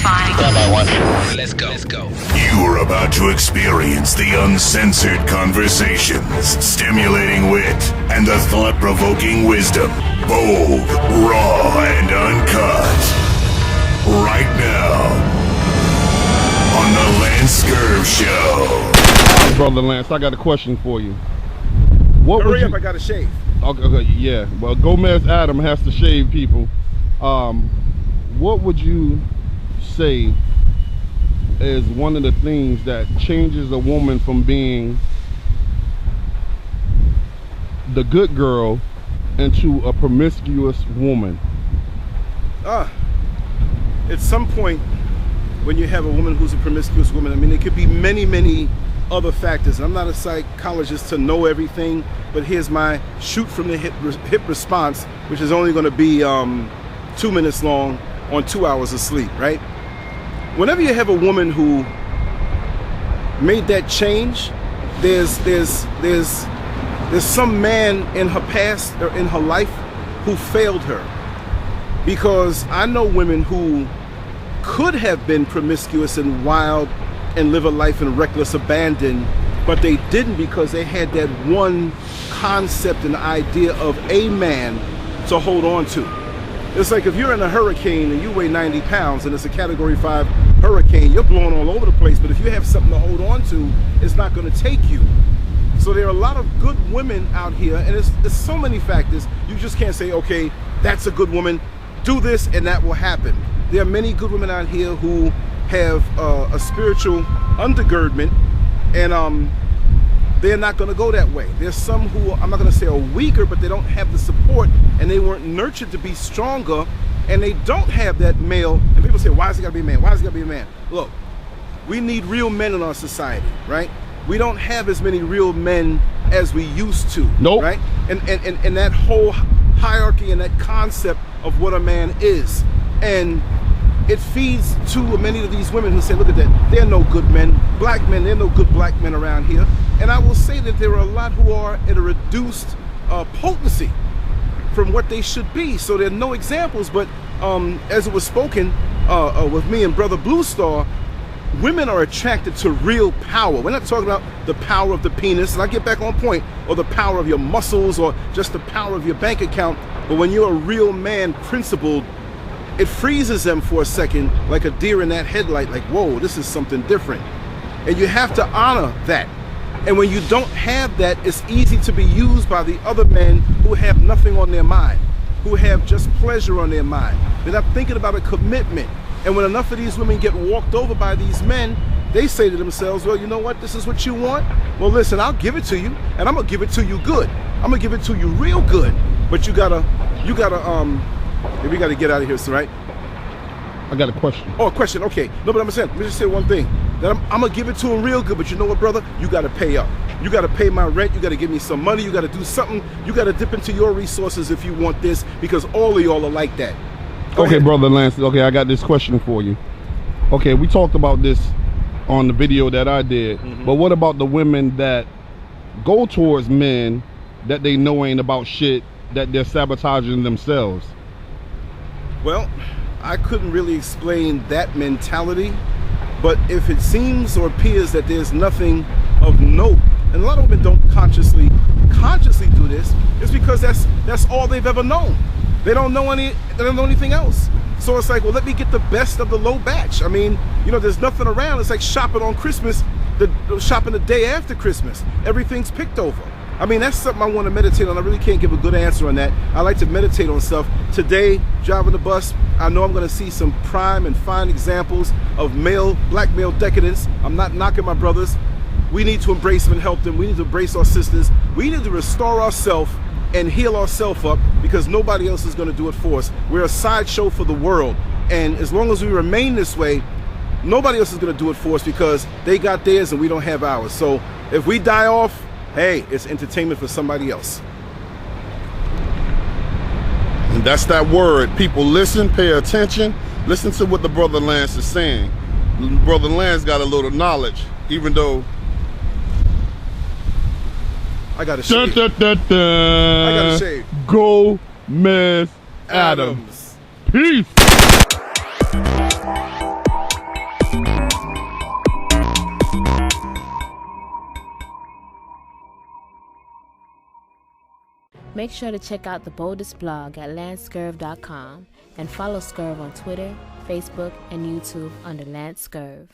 Identifying. Standby one. Let's go. Let's go. You're about to experience the uncensored conversations, stimulating wit, and the thought-provoking wisdom. Bold, raw, and uncut. Right now, on the LanceScurv Show. Brother Lance, I got a question for you. Hurry up, I gotta shave. Okay, yeah. Well, Gomez Adam has to shave, people. What would you say is one of the things that changes a woman from being the good girl into a promiscuous woman? At some point, when you have a woman who's a promiscuous woman, I mean, it could be many other factors. I'm not a psychologist to know everything, but here's my shoot from the hip response, which is only going to be 2 minutes long on 2 hours of sleep, right? Whenever you have a woman who made that change, there's some man in her past or in her life who failed her. Because I know women who could have been promiscuous and wild and live a life in reckless abandon, but they didn't because they had that one concept and idea of a man to hold on to. It's like if you're in a hurricane and you weigh 90 pounds and it's a Category 5 hurricane, you're blowing all over the place, but if you have something to hold on to, it's not going to take you. So there are a lot of good women out here, and there's so many factors. You just can't say, okay, that's a good woman, do this and that will happen. There are many good women out here who have a spiritual undergirdment, and they're not going to go that way. There's some who, I'm not going to say are weaker, but they don't have the support, and they weren't nurtured to be stronger, and they don't have that male. And people say, why is it got to be a man? Why is it got to be a man? Look, we need real men in our society, right? We don't have as many real men as we used to, nope. Right? And that whole hierarchy and that concept of what a man is. And it feeds to many of these women who say, look at that, they're no good men, black men, they're no good black men around here. And I will say that there are a lot who are at a reduced potency from what they should be. So there are no examples, but as it was spoken with me and Brother Blue Star, women are attracted to real power. We're not talking about the power of the penis, and I get back on point, or the power of your muscles, or just the power of your bank account. But when you're a real man, principled, it freezes them for a second, like a deer in that headlight, like, whoa, this is something different. And you have to honor that. And when you don't have that, it's easy to be used by the other men who have nothing on their mind, who have just pleasure on their mind. They're not thinking about a commitment. And when enough of these women get walked over by these men, they say to themselves, well, you know what, this is what you want? Well, listen, I'll give it to you, and I'm gonna give it to you good. I'm gonna give it to you real good. But you gotta, we gotta get out of here, so right? I got a question. Oh, a question, okay. No, but I'm saying, let me just say one thing. That I'm gonna give it to him real good, but you know what, brother? You gotta pay up. You gotta pay my rent, you gotta give me some money, you gotta do something. You gotta dip into your resources if you want this, because all of y'all are like that. Go okay, ahead. Brother Lance, okay, I got this question for you. Okay, we talked about this on the video that I did, but what about the women that go towards men that they know ain't about shit, that they're sabotaging themselves? Well, I couldn't really explain that mentality, but if it seems or appears that there's nothing of note, and a lot of women don't consciously do this, it's because that's all they've ever known. They don't know anything else. So it's like, well, let me get the best of the low batch. I mean, you know, there's nothing around. It's like shopping on Christmas, shopping the day after Christmas. Everything's picked over. I mean, that's something I want to meditate on. I really can't give a good answer on that. I like to meditate on stuff. Today, driving the bus, I know I'm going to see some prime and fine examples of black male decadence. I'm not knocking my brothers. We need to embrace them and help them. We need to embrace our sisters. We need to restore ourselves and heal ourselves up, because nobody else is going to do it for us. We're a sideshow for the world. And as long as we remain this way, nobody else is going to do it for us, because they got theirs and we don't have ours. So if we die off, hey, it's entertainment for somebody else. And that's that word. People listen, pay attention, listen to what the Brother Lance is saying. Brother Lance got a little knowledge, even though I got to shave. I got to shave. Gomez Adams. Peace. Make sure to check out the boldest blog at LanceScurv.com and follow Scurv on Twitter, Facebook, and YouTube under LanceScurv.